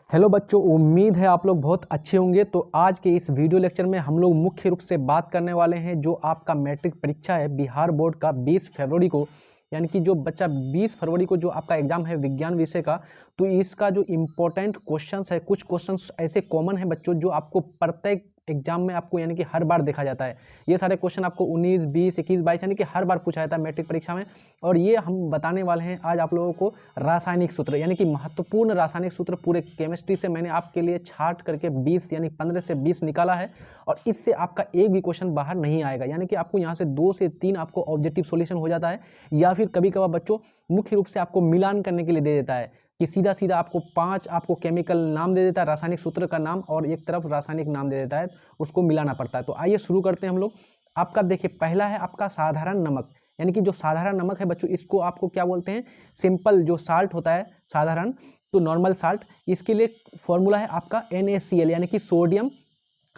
Hello बच्चों, उम्मीद है आप लोग बहुत अच्छे होंगे। तो आज के इस वीडियो लेक्चर में हम लोग मुख्य रूप से बात करने वाले हैं जो आपका मैट्रिक परीक्षा है बिहार बोर्ड का 20 फरवरी को, यानी कि जो बच्चा 20 फरवरी को जो आपका एग्जाम है विज्ञान विषय का, तो इसका जो इम्पोर्टेंट क्वेश्चंस है, कुछ क्वेश्चंस ऐसे कॉमन है बच्चों जो आपको प्रत्येक एग्जाम में आपको यानी कि हर बार देखा जाता है। ये सारे क्वेश्चन आपको 19, 20, 21, 22 यानी कि हर बार पूछा जाता है मैट्रिक परीक्षा में। और ये हम बताने वाले हैं आज आप लोगों को रासायनिक सूत्र, यानी कि महत्वपूर्ण रासायनिक सूत्र पूरे केमिस्ट्री से मैंने आपके लिए छाट करके 20 यानी 15 से 20 निकाला है। और इससे आपका एक भी क्वेश्चन बाहर नहीं आएगा, यानी कि आपको यहाँ से 2 से 3 आपको ऑब्जेक्टिव सॉल्यूशन हो जाता है, या फिर कभी कभार बच्चों मुख्य रूप से आपको मिलान करने के लिए दे देता है कि सीधा सीधा आपको 5 आपको केमिकल नाम दे देता है, रासायनिक सूत्र का नाम, और एक तरफ रासायनिक नाम दे देता है, उसको मिलाना पड़ता है। तो आइए शुरू करते हैं हम लोग। आपका देखिए पहला है आपका साधारण नमक, यानी कि जो साधारण नमक है बच्चों इसको आपको क्या बोलते हैं, सिंपल जो साल्ट होता है साधारण, तो नॉर्मल साल्ट। इसके लिए फॉर्मूला है आपका NaCl यानी कि sodium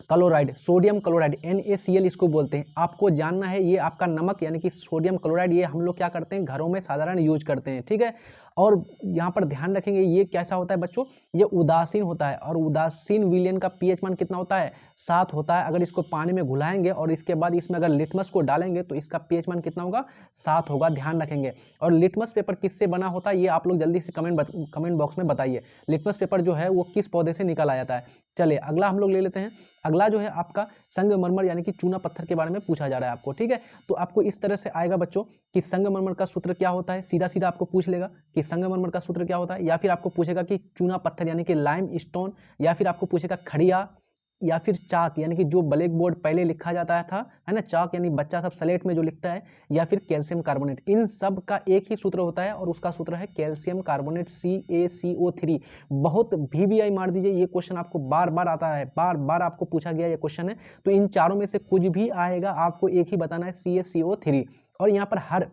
chloride, sodium chloride NaCl इसको बोलते हैं। आपको जानना है ये आपका नमक यानी कि सोडियम क्लोराइड, ये हम लोग क्या करते हैं घरों में साधारण यूज करते हैं, ठीक है। और यहाँ पर ध्यान रखेंगे ये कैसा होता है बच्चों, ये उदासीन होता है, और उदासीन विलयन का pH मान कितना होता है, 7 होता है। अगर इसको पानी में घुलाएंगे और इसके बाद इसमें अगर लिटमस को डालेंगे तो इसका pH मान कितना होगा, 7 होगा, ध्यान रखेंगे। और लिटमस पेपर किससे बना होता है ये आप लोग जल्दी से कमेंट बॉक्स में बताइए। लिटमस पेपर जो है वो किस पौधे से निकाला जाता है। चलिए अगला हम लोग ले लेते हैं। अगला जो है आपका संगमरमर यानी कि चूना पत्थर के बारे में पूछा जा रहा है आपको, ठीक है। तो आपको इस तरह से आएगा बच्चों कि संगमरमर का सूत्र क्या होता है, सीधा सीधा आपको पूछ लेगा कि संगमरमर का सूत्र क्या होता है, या फिर आपको पूछेगा कि चूना पत्थर यानी कि लाइम स्टोन, या फिर आपको पूछेगा खड़िया, या फिर चाक यानी कि जो ब्लैक बोर्ड पहले लिखा जाता था, है ना, चाक यानी बच्चा सब स्लेट में जो लिखता है, या फिर कैल्शियम कार्बोनेट। इन सब का एक ही सूत्र होता है और उसका सूत्र है कैल्शियम कार्बोनेट CaCO3। बहुत VVI मार दीजिए, ये क्वेश्चन आपको बार बार आता है, बार बार आपको पूछा गया ये क्वेश्चन है। तो इन चारों में से कुछ भी आएगा, आपको एक ही बताना है CaCO3। और यहाँ पर हर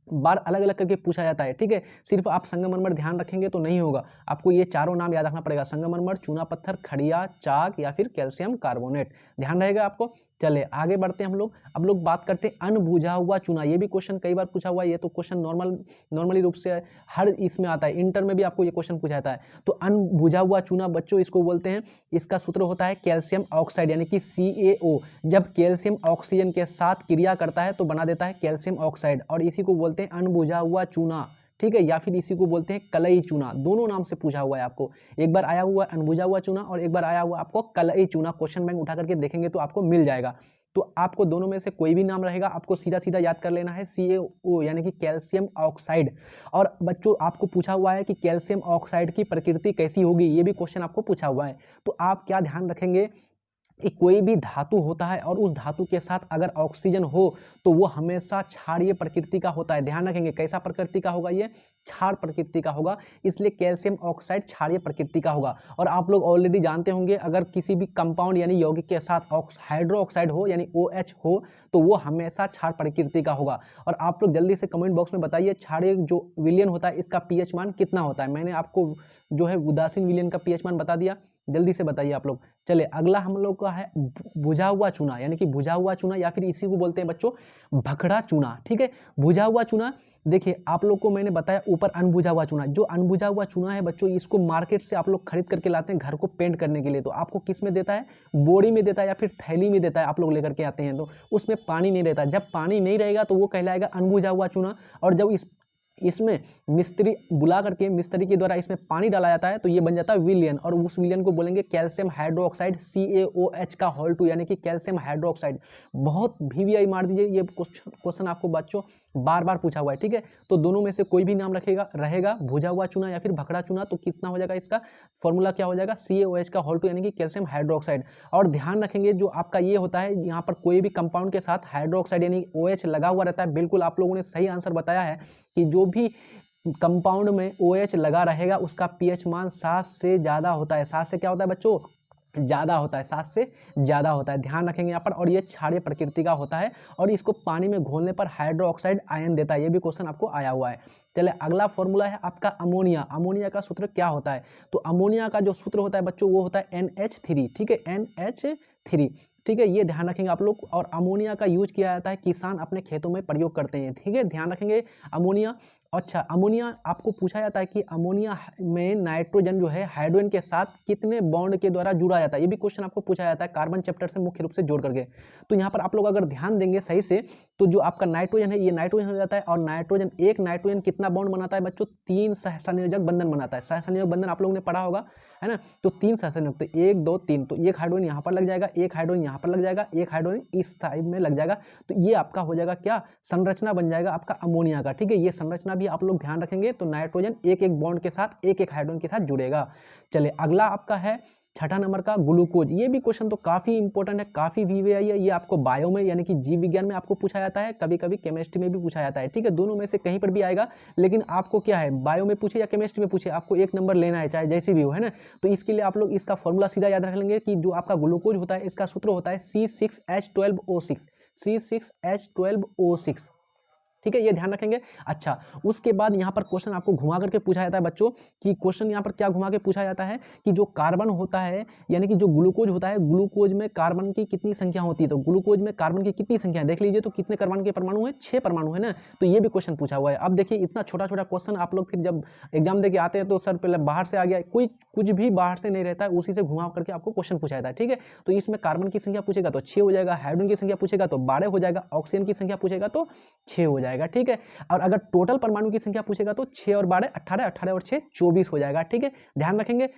बार अलग अलग करके पूछा जाता है, ठीक है। सिर्फ आप संगमरमर ध्यान रखेंगे तो नहीं होगा, आपको ये चारों नाम याद रखना पड़ेगा, संगमरमर, चूना पत्थर, खड़िया, चाक या फिर कैल्शियम कार्बोनेट, ध्यान रहेगा आपको। चले आगे बढ़ते हैं हम लोग। अब लोग बात करते हैं अनबुझा हुआ चूना। ये भी क्वेश्चन कई बार पूछा हुआ है, ये तो क्वेश्चन नॉर्मली रूप से हर इसमें आता है, इंटर में भी आपको ये क्वेश्चन पूछा जाता है। तो अनबुझा हुआ चूना बच्चों इसको बोलते हैं, इसका सूत्र होता है कैल्शियम ऑक्साइड यानी कि CaO। जब कैल्शियम ऑक्सीजन के साथ क्रिया करता है तो बना देता है कैल्शियम ऑक्साइड, और इसी को बोलते हैं अनबुझा हुआ चूना, ठीक है। या फिर इसी को बोलते हैं कलई चूना, दोनों नाम से पूछा हुआ है आपको। एक बार आया हुआ अनबुझा हुआ चूना और एक बार आया हुआ आपको कलई चूना। क्वेश्चन बैंक उठा करके देखेंगे तो आपको मिल जाएगा। तो आपको दोनों में से कोई भी नाम रहेगा, आपको सीधा सीधा याद कर लेना है CaO यानी कि कैल्शियम ऑक्साइड। और बच्चों आपको पूछा हुआ है कि कैल्शियम ऑक्साइड की प्रकृति कैसी होगी, ये भी क्वेश्चन आपको पूछा हुआ है। तो आप क्या ध्यान रखेंगे कि कोई भी धातु होता है और उस धातु के साथ अगर ऑक्सीजन हो तो वो हमेशा क्षारीय प्रकृति का होता है। ध्यान रखेंगे कैसा प्रकृति का होगा, ये क्षार प्रकृति का होगा, इसलिए कैल्शियम ऑक्साइड क्षारीय प्रकृति का होगा। और आप लोग ऑलरेडी जानते होंगे अगर किसी भी कंपाउंड यानी यौगिक के साथ हाइड्रो ऑक्साइड हो यानी OH हो तो वो हमेशा क्षार प्रकृति का होगा। और आप लोग जल्दी से कमेंट बॉक्स में बताइए क्षारीय जो विलयन होता है इसका pH मान कितना होता है। मैंने आपको जो है उदासीन विलयन का pH मान बता दिया, जल्दी से बताइए आप लोग। चले अगला हम लोग का है बुझा हुआ चूना, यानी कि बुझा हुआ चूना या फिर इसी को बोलते हैं बच्चों भखड़ा चूना, ठीक है। बुझा हुआ चूना देखिए आप लोग को मैंने बताया ऊपर अनबुझा हुआ चूना, जो अनबुझा हुआ चूना है बच्चों इसको मार्केट से आप लोग खरीद करके लाते हैं घर को पेंट करने के लिए। तो आपको किस में देता है, बोरी में देता है या फिर थैली में देता है, आप लोग लेकर के आते हैं तो उसमें पानी नहीं रहता। जब पानी नहीं रहेगा तो वो कहलाएगा अनबुझा हुआ चूना। और जब इसमें मिस्त्री बुला करके मिस्त्री के द्वारा इसमें पानी डाला जाता है तो ये बन जाता है विलयन, और उस विलयन को बोलेंगे कैल्शियम हाइड्रोक्साइड CaOH का होल 2 यानी कि कैल्शियम हाइड्रोक्साइड। बहुत VVI मार दीजिए, ये क्वेश्चन आपको बच्चों बार बार पूछा हुआ है, ठीक है। तो दोनों में से कोई भी नाम रहेगा भुजा हुआ चूना या फिर भखड़ा चूना, तो कितना हो जाएगा, इसका फॉर्मूला क्या हो जाएगा, CaOH का होल 2 यानी कि कैल्शियम हाइड्रोक्साइड। और ध्यान रखेंगे जो आपका ये होता है यहाँ पर कोई भी कंपाउंड के साथ हाइड्रोक्साइड यानी OH लगा हुआ रहता है। बिल्कुल आप लोगों ने सही आंसर बताया है कि जो भी कंपाउंड में OH लगा रहेगा उसका pH मान 7 से ज़्यादा होता है। 7 से क्या होता है बच्चों, ज़्यादा होता है, 7 से ज़्यादा होता है, ध्यान रखेंगे यहाँ पर। और ये क्षारीय प्रकृति का होता है और इसको पानी में घोलने पर हाइड्रोक्साइड आयन देता है, ये भी क्वेश्चन आपको आया हुआ है। चले अगला फॉर्मूला है आपका अमोनिया। अमोनिया का सूत्र क्या होता है, तो अमोनिया का जो सूत्र होता है बच्चों वो होता है NH3, ठीक है, NH3, ठीक है, ये ध्यान रखेंगे आप लोग। और अमोनिया का यूज किया जाता है, किसान अपने खेतों में प्रयोग करते हैं, ठीक है, ध्यान रखेंगे अमोनिया। अच्छा, अमोनिया आपको पूछा जाता है कि अमोनिया में नाइट्रोजन जो है हाइड्रोजन के साथ कितने बॉन्ड के द्वारा जुड़ा जाता है। ये भी क्वेश्चन आपको पूछा जाता है कार्बन चैप्टर से मुख्य रूप से जोड़ करके। तो यहाँ पर आप लोग अगर ध्यान देंगे सही से, तो जो आपका नाइट्रोजन है ये नाइट्रोजन हो जाता है, और नाइट्रोजन एक नाइट्रोजन कितना बॉन्ड बनाता है बच्चों? 3 सहसंयोजक बंधन बनाता है। सहसंयोजक बंधन आप लोगों ने पढ़ा होगा, है ना। तो 3 सहसंयोजक, तो 1 2 3, तो एक हाइड्रोजन यहाँ पर लग जाएगा, एक हाइड्रोजन यहाँ पर लग जाएगा, एक हाइड्रोजन इस साइड में लग जाएगा। तो ये आपका हो जाएगा क्या? संरचना बन जाएगा आपका अमोनिया का। ठीक है, ये संरचना भी आप लोग ध्यान रखेंगे। तो नाइट्रोजन एक एक बॉन्ड के साथ एक एक हाइड्रोजन के साथ जुड़ेगा। चलिए अगला आपका है छठा नंबर का ग्लूकोज। ये भी क्वेश्चन तो काफी इंपॉर्टेंट है, काफी वीवीआई है। ये आपको बायो में यानी कि जीव विज्ञान में आपको पूछा जाता है, कभी कभी केमिस्ट्री में भी पूछा जाता है। ठीक है, दोनों में से कहीं पर भी आएगा, लेकिन आपको क्या है, बायो में पूछे या केमिस्ट्री में पूछे, आपको 1 नंबर लेना है, चाहे जैसे भी हो, है ना। तो इसके लिए आप लोग इसका फॉर्मूला सीधा याद रख लेंगे कि जो आपका ग्लूकोज होता है इसका सूत्र होता है C6H12O6, C6H12O6। ठीक है, ये ध्यान रखेंगे। अच्छा, उसके बाद यहाँ पर क्वेश्चन आपको घुमा करके पूछा जाता है बच्चों, कि क्वेश्चन यहाँ पर क्या घुमा के पूछा जाता है कि जो कार्बन होता है यानी कि जो ग्लूकोज होता है, ग्लूकोज में कार्बन की कितनी संख्या होती है? तो ग्लूकोज में कार्बन की कितनी संख्या है देख लीजिए। तो कितने कार्बन के परमाणु है? 6 परमाणु है ना। तो ये भी क्वेश्चन पूछा हुआ है। अब देखिए इतना छोटा छोटा क्वेश्चन आप लोग फिर जब एग्जाम देके आते हैं तो सर पहले बाहर से आ गया, कोई कुछ भी बाहर से नहीं रहता है, उसी से घुमा करके आपको क्वेश्चन पूछा जाता है। ठीक है, तो इसमें कार्बन की संख्या पूछेगा तो 6 हो जाएगा, हाइड्रोजन की संख्या पूछेगा तो 12 हो जाएगा, ऑक्सीजन की संख्या पूछेगा तो 6 हो जाएगा। ठीक है, और अगर टोटल परमाणु की संख्या पूछेगा तो 6 और 12 18, 18 और 6 24 हो जाएगा। ठीक है, ध्यान रखेंगे।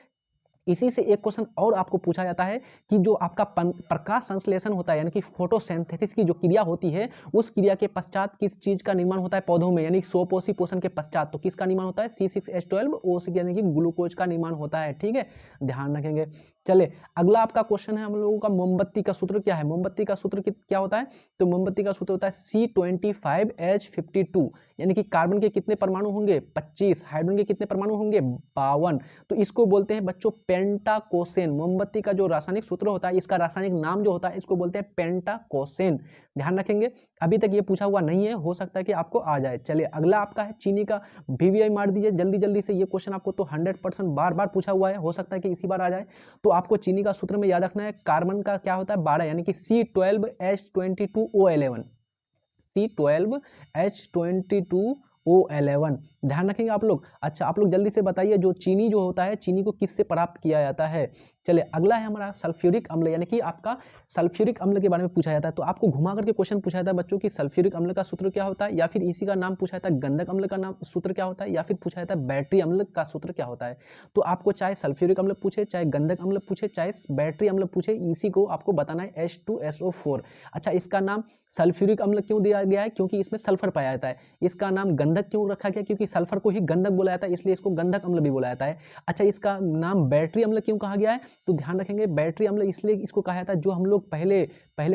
इसी से एक क्वेश्चन और आपको पूछा जाता है कि जो आपका प्रकाश संश्लेषण होता है यानी कि फोटोसिंथेसिस की जो क्रिया होती है, उस क्रिया के पश्चात किस चीज का निर्माण होता है पौधों में, यानी स्वपोषी पोषण के पश्चात, तो किसका निर्माण होता है? C6H12O6 यानी कि ग्लूकोज का निर्माण होता है। ठीक है, ध्यान रखेंगे। चले अगला आपका क्वेश्चन है हम लोगों का, मोमबत्ती का सूत्र क्या है? मोमबत्ती का सूत्र क्या होता है? तो मोमबत्ती का सूत्र होता है C25H52, यानी कि कार्बन के कितने परमाणु होंगे? 25, हाइड्रोजन के कितने परमाणु होंगे? 52। तो इसको बोलते हैं बच्चों पेंटाकोसेन। मोमबत्ती का जो रासायनिक सूत्र होता है, इसका रासायनिक नाम जो होता है, इसको बोलते हैं पेंटाकोसेन। ध्यान रखेंगे, अभी तक ये पूछा हुआ नहीं है, हो सकता है कि आपको आ जाए। चलिए अगला आपका है चीनी का। वीवीआई मार दीजिए जल्दी जल्दी से, ये क्वेश्चन आपको तो 100% बार बार पूछा हुआ है, हो सकता है कि इसी बार आ जाए। तो आपको चीनी का सूत्र में याद रखना है, कार्बन का क्या होता है? 12, यानी कि C12H22O11, C12H22O11। ध्यान रखेंगे आप लोग। अच्छा, आप लोग जल्दी से बताइए, जो चीनी जो होता है, चीनी को किससे प्राप्त किया जाता है? चलिए अगला है हमारा सल्फ्यूरिक अम्ल, यानी कि आपका सल्फ्यूरिक अम्ल के बारे में पूछा जाता है। तो आपको घुमा करके क्वेश्चन पूछा जाता है बच्चों कि सल्फ्यूरिक अम्ल का सूत्र क्या होता है, या फिर इसी का नाम पूछा जाता है गंधक अम्ल का नाम सूत्र क्या होता है, या फिर पूछा जाता है बैटरी अम्ल का सूत्र क्या होता है। तो आपको चाहे सल्फ्यूरिक अम्ल पूछे, चाहे गंधक अम्ल पूछे, चाहे बैटरी अम्ल पूछे, इसी को आपको बताना है H2SO4। अच्छा, इसका नाम सल्फ्यूरिक अम्ल क्यों दिया गया है? क्योंकि इसमें सल्फर पाया जाता है। इसका नाम गंधक क्यों रखा गया? क्योंकि सल्फर को ही गंधक बोला जाता है, इसलिए इसको गंधक अम्ल भी बोला जाता है। अच्छा, इसका नाम बैटरी अम्ल क्यों कहा गया है? तो ध्यान रखेंगे, बैटरी अम्ल इसलिए इसको कहा जाता है, जो हम लोग पहले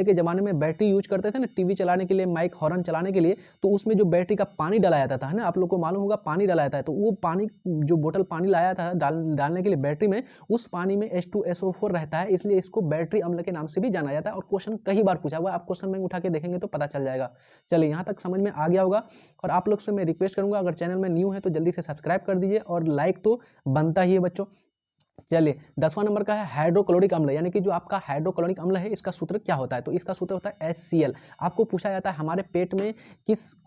के ज़माने में बैटरी यूज करते थे ना, टीवी चलाने के लिए, माइक हॉर्न चलाने के लिए, तो उसमें जो बैटरी का पानी डाला जाता था, है ना, आप लोग को मालूम होगा पानी डाला जाता है, तो वो पानी जो बोतल पानी लाया था डालने के लिए बैटरी में, उस पानी में H2SO4 रहता है, इसलिए इसको बैटरी अम्ल के नाम से भी जाना जाता है। और क्वेश्चन कई बार पूछा हुआ है, आप क्वेश्चन में उठा के देखेंगे तो पता चल जाएगा। चलिए यहाँ तक समझ में आ गया होगा। और आप लोग से मैं रिक्वेस्ट करूंगा, अगर चैनल में न्यू है तो जल्दी से सब्सक्राइब कर दीजिए, और लाइक तो बनता ही है बच्चों। चलिए 10वां नंबर का है हाइड्रोक्लोरिक अम्ल, यानी कि जो आपका हाइड्रोक्लोरिक अम्ल है, इसका सूत्र क्या होता है? तो इसका सूत्र होता है HCl। आपको पूछा जाता है हमारे पेट में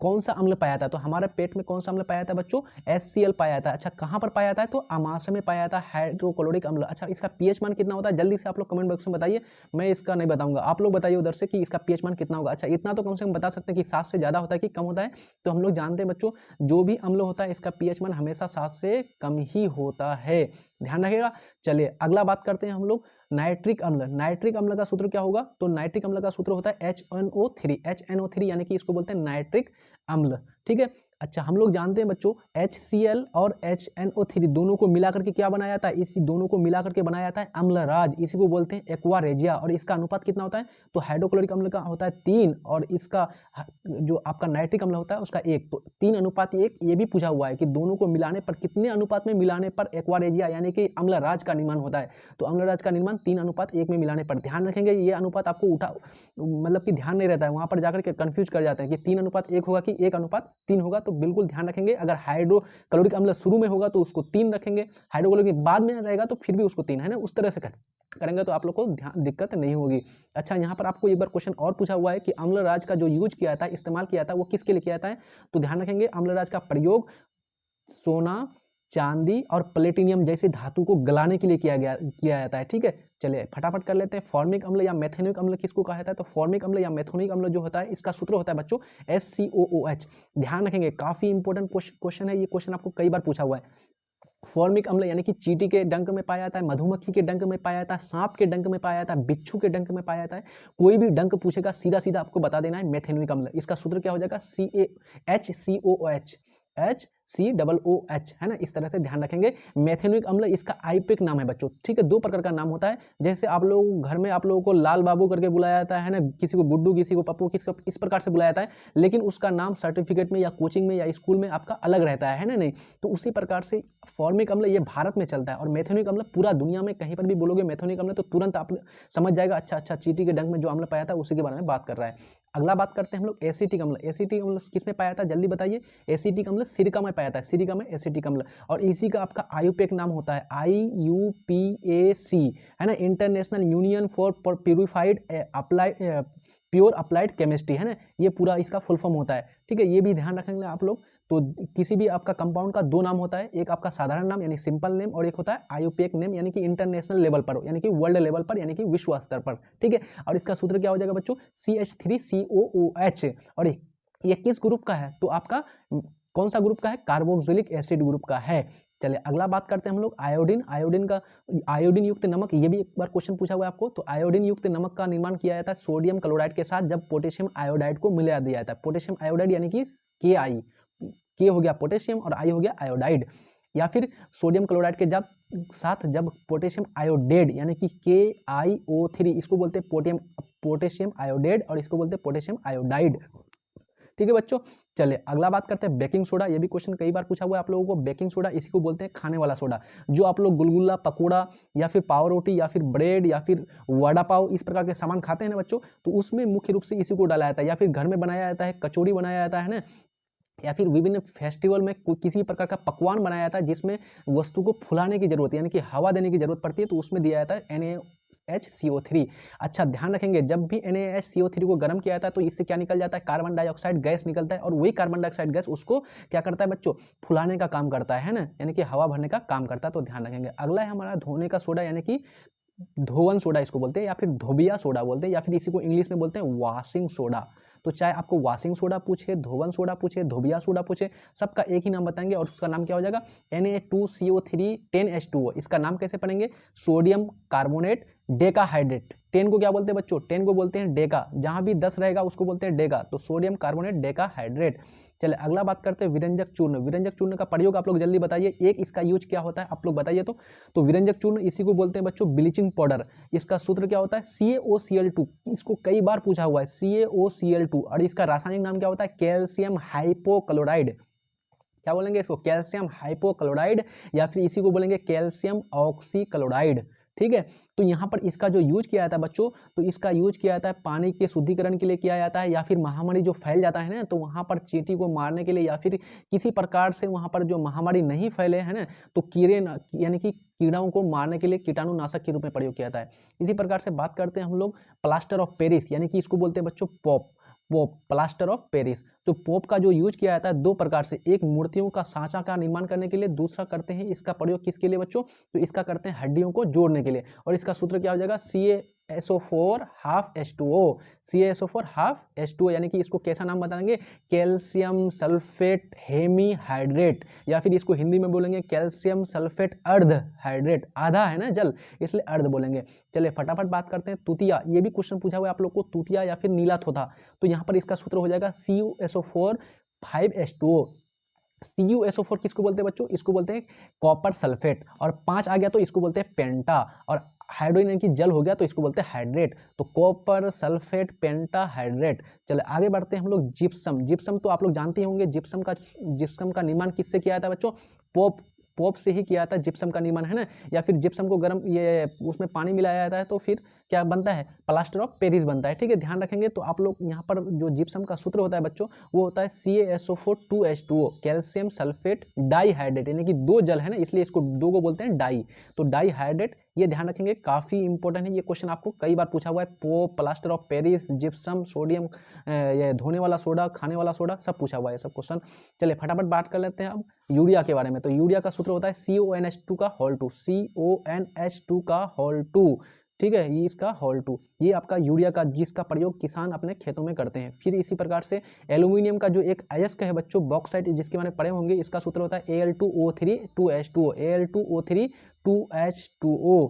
कौन सा अम्ल पाया जाता है? तो हमारे पेट में कौन सा अम्ल पाया जाता है बच्चों? HCl पाया जाता है। अच्छा, कहाँ पर पाया जाता है? तो आमाशय में पाया जाता है हाइड्रोक्लोरिक अम्ल। अच्छा, इसका pH मान कितना होता है? जल्दी से आप लोग कमेंट बॉक्स में बताइए, मैं इसका नहीं बताऊंगा, आप लोग बताइए उधर से कि इसका pH मान कितना होगा। अच्छा, इतना तो कम से कम बता सकते हैं कि 7 से ज़्यादा होता है कि कम होता है? तो हम लोग जानते हैं बच्चों, जो भी अम्ल होता है इसका pH मान हमेशा 7 से कम ही होता है, ध्यान रखिएगा। चलिए अगला बात करते हैं हम लोग नाइट्रिक अम्ल। नाइट्रिक अम्ल का सूत्र क्या होगा? तो नाइट्रिक अम्ल का सूत्र होता है HNO3। HNO3 यानी कि इसको बोलते हैं नाइट्रिक अम्ल। ठीक है, अच्छा, हम लोग जानते हैं बच्चों HCl और HNO3 दोनों को मिला करके क्या बनाया जाता है? इसी दोनों को मिला करके बनाया जाता है अम्लराज, इसी को बोलते हैं एक्वा रेजिया। और इसका अनुपात कितना होता है? तो हाइड्रोक्लोरिक अम्ल का होता है 3, और इसका जो आपका नाइट्रिक अम्ल होता है उसका 1। तो 3:1। ये भी पूछा हुआ है कि दोनों को मिलाने पर कितने अनुपात में मिलाने पर एक्वा रेजिया यानी कि अम्लराज का निर्माण होता है? तो अम्लराज का निर्माण 3:1 में मिलाने पर। ध्यान रखेंगे, ये अनुपात आपको मतलब कि ध्यान नहीं रहता है, वहां पर जाकर के कंफ्यूज कर जाते हैं कि 3:1 होगा कि 1:3 होगा। तो तो बिल्कुल ध्यान रखेंगे। अगर हाइड्रोक्लोरिक अम्ल शुरू में होगा तो उसको 3 रखेंगे, हाइड्रोक्लोरिक बाद में रहेगा तो फिर भी उसको 3, है ना, उस तरह से करेंगे तो आप लोग को दिक्कत नहीं होगी। अच्छा, यहाँ पर आपको एक बार क्वेश्चन और पूछा हुआ है कि अम्लराज का जो यूज किया था, इस्तेमाल किया था, वो किसके लिए किया था, तो ध्यान रखेंगे अम्लराज का प्रयोग सोना, चांदी और प्लेटिनियम जैसे धातु को गलाने के लिए किया जाता है। ठीक है, चलिए फटाफट कर लेते हैं। फॉर्मिक अम्ल या मेथेनिक अम्ल किसको कहा जाता है, तो फॉर्मिक अम्ल या मेथोनिक अम्ल जो होता है इसका सूत्र होता है बच्चों SCOOH। ध्यान रखेंगे, काफी इंपॉर्टेंट क्वेश्चन है ये, क्वेश्चन आपको कई बार पूछा हुआ है। फॉर्मिक अम्ल यानी कि चींटी के डंक में पाया जाता है, मधुमक्खी के डंक में पाया जाता है, सांप के डंक में पाया जाता है, बिच्छू के डंक में पाया जाता है। कोई भी डंक पूछेगा सीधा सीधा आपको बता देना है मेथेनिक अम्ल। इसका सूत्र क्या हो जाएगा, HCOOH, HCOOH, है ना, इस तरह से ध्यान रखेंगे। मेथेनिक अम्ल इसका आयुर्वेदिक नाम है बच्चों। ठीक है, 2 प्रकार का नाम होता है। जैसे आप लोग घर में आप लोगों को लाल बाबू करके बुलाया जाता है ना, किसी को गुड्डू, किसी को पप्पू, किसी को इस प्रकार से बुलाया जाता है, लेकिन उसका नाम सर्टिफिकेट में या कोचिंग में या स्कूल में आपका अलग रहता है ना, नहीं। तो उसी प्रकार से फॉर्मिक अम्ल ये भारत में चलता है और मेथेनिक अम्ल पूरा दुनिया में कहीं पर भी बोलोगे मेथेनिक अम्ल तो तुरंत आप समझ जाएगा, अच्छा चींटी के डंक में जो अम्ल पाया था उसी के बारे में बात कर रहा है। अगला बात करते हैं हम लोग एसिटिक अम्ल। एसिटिक अम्ल किस में पाया था, जल्दी बताइए। एसिटिक अम्ल सिरका में पाया था, सिरका में एसिटिक अम्ल, और इसी का आपका आयुपेक नाम होता है IUPAC, है ना, international union for purified pure applied chemistry, है ना, ये पूरा इसका फुल फॉर्म होता है। ठीक है, ये भी ध्यान रखेंगे आप लोग। तो किसी भी आपका कंपाउंड का 2 नाम होता है, एक आपका साधारण नाम यानी सिंपल नेम, और एक होता है आयुपेक नेम यानी कि इंटरनेशनल लेवल पर, यानी कि वर्ल्ड लेवल पर, यानी कि विश्व स्तर पर। ठीक है, और इसका सूत्र क्या हो जाएगा बच्चों, CH3COOH। और ये किस ग्रुप का है, तो आपका कौन सा ग्रुप का है, कार्बोक्सिलिक एसिड ग्रुप का है। चलिए अगला बात करते हैं हम लोग आयोडीन। आयोडीन युक्त नमक, ये भी एक बार क्वेश्चन पूछा हुआ है आपको। तो आयोडीन युक्त नमक का निर्माण किया जाता है सोडियम क्लोराइड के साथ जब पोटेशियम आयोडाइड को मिला दिया जाता है। पोटेशियम आयोडाइड यानी कि KI, के हो गया पोटेशियम और आई हो गया आयोडाइड, या फिर सोडियम क्लोराइड के जब पोटेशियम आयोडेड यानी कि KiO3, इसको बोलते हैं पोटेशियम आयोडेड और इसको बोलते हैं पोटेशियम आयोडाइड। ठीक है बच्चों, चलिए अगला बात करते हैं बेकिंग सोडा। ये भी क्वेश्चन कई बार पूछा हुआ है आप लोगों को। बेकिंग सोडा इसी को बोलते हैं खाने वाला सोडा। जो आप लोग गुलगुला, पकौड़ा या फिर पाव रोटी या फिर ब्रेड या फिर वड़ा पाव इस प्रकार के सामान खाते हैं ना बच्चों, तो उसमें मुख्य रूप से इसी को डाला जाता है, या फिर घर में बनाया जाता है, कचौड़ी बनाया जाता है ना, या फिर विभिन्न फेस्टिवल में किसी प्रकार का पकवान बनाया जाता है जिसमें वस्तु को फुलाने की जरूरत है, यानी कि हवा देने की जरूरत पड़ती है, तो उसमें दिया जाता है NaHCO3। अच्छा ध्यान रखेंगे, जब भी NaHCO3 को गर्म किया जाता है तो इससे क्या निकल जाता है, कार्बन डाइऑक्साइड गैस निकलता है, और वही कार्बन डाइऑक्साइड गैस उसको क्या करता है बच्चों, फुलाने का काम करता है ना, यानी कि हवा भरने का काम करता है। तो ध्यान रखेंगे। अगला है हमारा धोने का सोडा, यानी कि धोवन सोडा इसको बोलते हैं, या फिर धोबिया सोडा बोलते हैं, या फिर इसी को इंग्लिश में बोलते हैं वॉशिंग सोडा। तो चाहे आपको वॉशिंग सोडा पूछे, धोवन सोडा पूछे, धोबिया सोडा पूछे, सबका एक ही नाम बताएंगे और उसका नाम क्या हो जाएगा, Na2CO3 10H2O। इसका नाम कैसे पढ़ेंगे, सोडियम कार्बोनेट डेकाहाइड्रेट। 10 को क्या बोलते हैं बच्चों, 10 को बोलते हैं डेका, जहां भी 10 रहेगा उसको बोलते हैं डेका, तो सोडियम कार्बोनेट डेकाहाइड्रेट। चलिए अगला बात करते हैं विरंजक चूर्ण। विरंजक चूर्ण का प्रयोग आप लोग जल्दी बताइए, एक इसका यूज क्या होता है आप लोग बताइए। तो विरंजक चूर्ण इसी को बोलते हैं बच्चों ब्लीचिंग पाउडर। इसका सूत्र क्या होता है, CaOCl2। इसको कई बार पूछा हुआ है, CaOCl2। और इसका रासायनिक नाम क्या होता है, कैल्शियम हाइपोक्लोराइड। क्या बोलेंगे इसको, कैल्शियम हाइपोक्लोराइड, या फिर इसी को बोलेंगे कैल्शियम ऑक्सीक्लोराइड। ठीक है, तो यहाँ पर इसका जो यूज किया जाता है बच्चों, तो इसका यूज किया जाता है पानी के शुद्धिकरण के लिए किया जाता है, या फिर महामारी जो फैल जाता है ना, तो वहाँ पर चींटी को मारने के लिए, या फिर किसी प्रकार से वहाँ पर जो महामारी नहीं फैले है ना, तो कीड़े यानी कि कीड़ाओं को मारने के लिए कीटाणुनाशक के रूप में प्रयोग किया जाता है। इसी प्रकार से बात करते हैं हम लोग प्लास्टर ऑफ पेरिस, यानी कि इसको बोलते हैं बच्चों पोप, प्लास्टर ऑफ पेरिस। तो पोप का जो यूज किया जाता है 2 प्रकार से, एक मूर्तियों का सांचा का निर्माण करने के लिए, दूसरा करते हैं इसका प्रयोग किसके लिए बच्चों, तो इसका करते हैं हड्डियों को जोड़ने के लिए। और इसका सूत्र क्या हो जाएगा, CaSO4 half H2O, CaSO4 half H2O, यानी कि इसको कैसा नाम बताएंगे, कैल्शियम सल्फेट हेमीहाइड्रेट, या फिर इसको हिंदी में बोलेंगे कैल्शियम सल्फेट अर्ध हाइड्रेट, आधा है ना जल, इसलिए अर्ध बोलेंगे। चलिए फटाफट बात करते हैं तुतिया। ये भी क्वेश्चन पूछा हुआ है आप लोग को, तुतिया या फिर नीला थोथा। तो यहाँ पर इसका सूत्र हो जाएगा CuSO4 5H2O। CuSO4 किसको बोलते हैं बच्चों, इसको बोलते हैं कॉपर सल्फेट, और 5 आ गया तो इसको बोलते हैं पेंटा, और हाइड्रोजन यानी कि जल हो गया तो इसको बोलते हैं हाइड्रेट। तो कॉपर सल्फेट पेंटा हाइड्रेट। चले आगे बढ़ते हैं हम लोग जिप्सम। जिप्सम तो आप लोग जानते होंगे, जिप्सम का निर्माण किससे किया जाता है बच्चों, पोप पॉप से ही किया जाता है जिप्सम का निर्माण, है ना, या फिर जिप्सम को गर्म ये उसमें पानी मिलाया जाता है तो फिर क्या बनता है, प्लास्टर ऑफ पेरिस बनता है। ठीक है, ध्यान रखेंगे। तो आप लोग यहाँ पर जो जिप्सम का सूत्र होता है बच्चों, वो होता है CaSO4 2H2O, calcium sulphate dihydrate, यानी कि 2 जल है ना, इसलिए इसको 2 को बोलते हैं डाई। तो डाइहाइड्रेट, ये ध्यान रखेंगे, काफ़ी इंपॉर्टेंट है। ये क्वेश्चन आपको कई बार पूछा हुआ है। Pope, plaster of Paris, gypsum, sodium, ये धोने वाला सोडा, खाने वाला सोडा, सब पूछा हुआ है सब क्वेश्चन। चलिए फटाफट बात कर लेते हैं अब यूरिया के बारे में। तो यूरिया का सूत्र होता है CONH2 का होल 2, CONH2 का होल 2। ठीक है, ये इसका होल 2, ये आपका यूरिया का, जिसका प्रयोग किसान अपने खेतों में करते हैं। फिर इसी प्रकार से एल्यूमिनियम का जो एक अयस्क है बच्चों, बॉक्साइट, जिसके बारे में पढ़े होंगे, इसका सूत्र होता है Al2O3 2H2O, Al2O3 2H2O।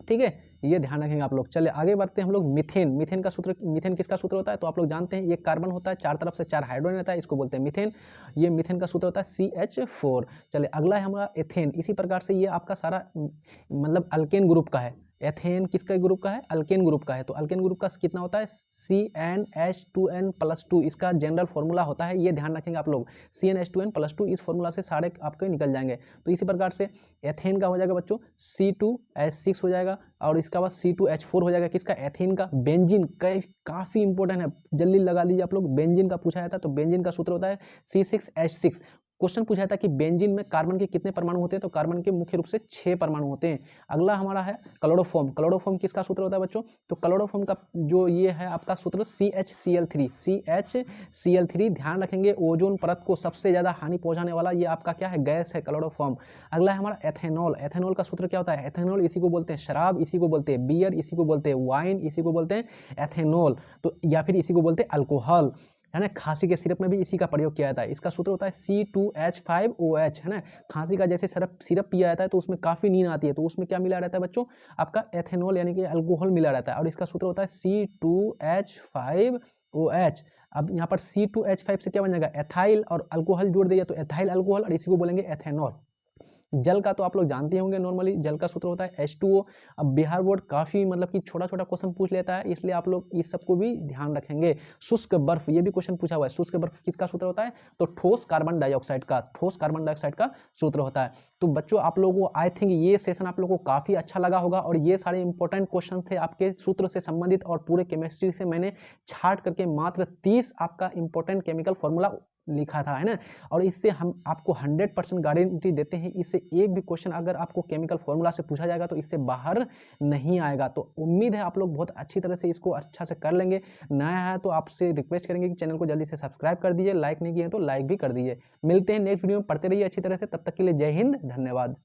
ठीक है, ये ध्यान रखेंगे आप लोग। चले आगे बढ़ते हैं हम लोग। मीथेन, मीथेन का सूत्र, मीथेन किसका सूत्र होता है, तो आप लोग जानते हैं, ये कार्बन होता है, 4 तरफ से 4 हाइड्रोजन रहता है, इसको बोलते हैं मीथेन। ये मीथेन का सूत्र होता है CH4। चले अगला है हमारा एथेन। इसी प्रकार से ये आपका सारा मतलब अल्केन ग्रुप का है। एथेन किसका ग्रुप का है, अल्केन ग्रुप का है। तो अल्केन ग्रुप का कितना होता है, CnH2n+2, इसका जनरल फॉर्मूला होता है, ये ध्यान रखेंगे आप लोग, CnH2n+2, इस फॉर्मूला से सारे आपके निकल जाएंगे। तो इसी प्रकार से एथेन का हो जाएगा बच्चों C2H6 हो जाएगा, और इसका बाद C2H4 हो जाएगा, किसका, एथेन का। बेंजीन काफ़ी इंपॉर्टेंट है, जल्दी लगा लीजिए आप लोग, बेंजीन का पूछा जाता है। तो बेंजीन का सूत्र होता है C6H6। क्वेश्चन पूछा था कि बेंजीन में कार्बन के कितने परमाणु होते हैं, तो कार्बन के मुख्य रूप से 6 परमाणु होते हैं। अगला हमारा है क्लोरोफॉर्म। क्लोरोफॉर्म किसका सूत्र होता है बच्चों, तो क्लोरोफॉर्म का जो ये है आपका सूत्र CHCl3, CHCl3। ध्यान रखेंगे, ओजोन परत को सबसे ज़्यादा हानि पहुंचाने वाला ये आपका क्या है, गैस है, क्लोरोफॉर्म। अगला है हमारा एथेनॉल। एथेनॉल का सूत्र क्या होता है, एथेनॉल इसी को बोलते हैं शराब, इसी को बोलते हैं बियर, इसी को बोलते हैं वाइन, इसी को बोलते हैं एथेनॉल, तो या फिर इसी को बोलते हैं अल्कोहल, है ना। खांसी के सिरप में भी इसी का प्रयोग किया जाता है। इसका सूत्र होता है C2H5OH, है ना। खांसी का जैसे सिरप पिया जाता है तो उसमें काफ़ी नींद आती है, तो उसमें क्या मिला रहता है बच्चों, आपका एथेनॉल यानी कि अल्कोहल मिला रहता है, और इसका सूत्र होता है C2H5OH। अब यहाँ पर C2H5 से क्या बन जाएगा, एथाइल, और अल्कोहल जोड़ दिया तो एथाइल अल्कोहल, और इसी को बोलेंगे एथेनॉल। जल का तो आप लोग जानते होंगे, नॉर्मली जल का सूत्र होता है H2O। अब बिहार बोर्ड काफ़ी मतलब कि छोटा छोटा क्वेश्चन पूछ लेता है, इसलिए आप लोग इस सबको भी ध्यान रखेंगे। शुष्क बर्फ, ये भी क्वेश्चन पूछा हुआ है। शुष्क बर्फ किसका सूत्र होता है, तो ठोस कार्बन डाइऑक्साइड का, ठोस कार्बन डाइऑक्साइड का सूत्र होता है। तो बच्चों आप लोगों को आई थिंक ये सेशन आप लोगों को काफ़ी अच्छा लगा होगा, और ये सारे इंपॉर्टेंट क्वेश्चन थे आपके सूत्र से संबंधित, और पूरे केमिस्ट्री से मैंने छाट करके मात्र 30 आपका इंपॉर्टेंट केमिकल फॉर्मूला लिखा था, है ना। और इससे हम आपको 100% गारंटी देते हैं, इससे एक भी क्वेश्चन अगर आपको केमिकल फॉर्मूला से पूछा जाएगा तो इससे बाहर नहीं आएगा। तो उम्मीद है आप लोग बहुत अच्छी तरह से इसको अच्छा से कर लेंगे। नया है तो आपसे रिक्वेस्ट करेंगे कि चैनल को जल्दी से सब्सक्राइब कर दीजिए, लाइक नहीं किए तो लाइक भी कर दीजिए। मिलते हैं नेक्स्ट वीडियो में, पढ़ते रहिए अच्छी तरह से, तब तक के लिए जय हिंद, धन्यवाद।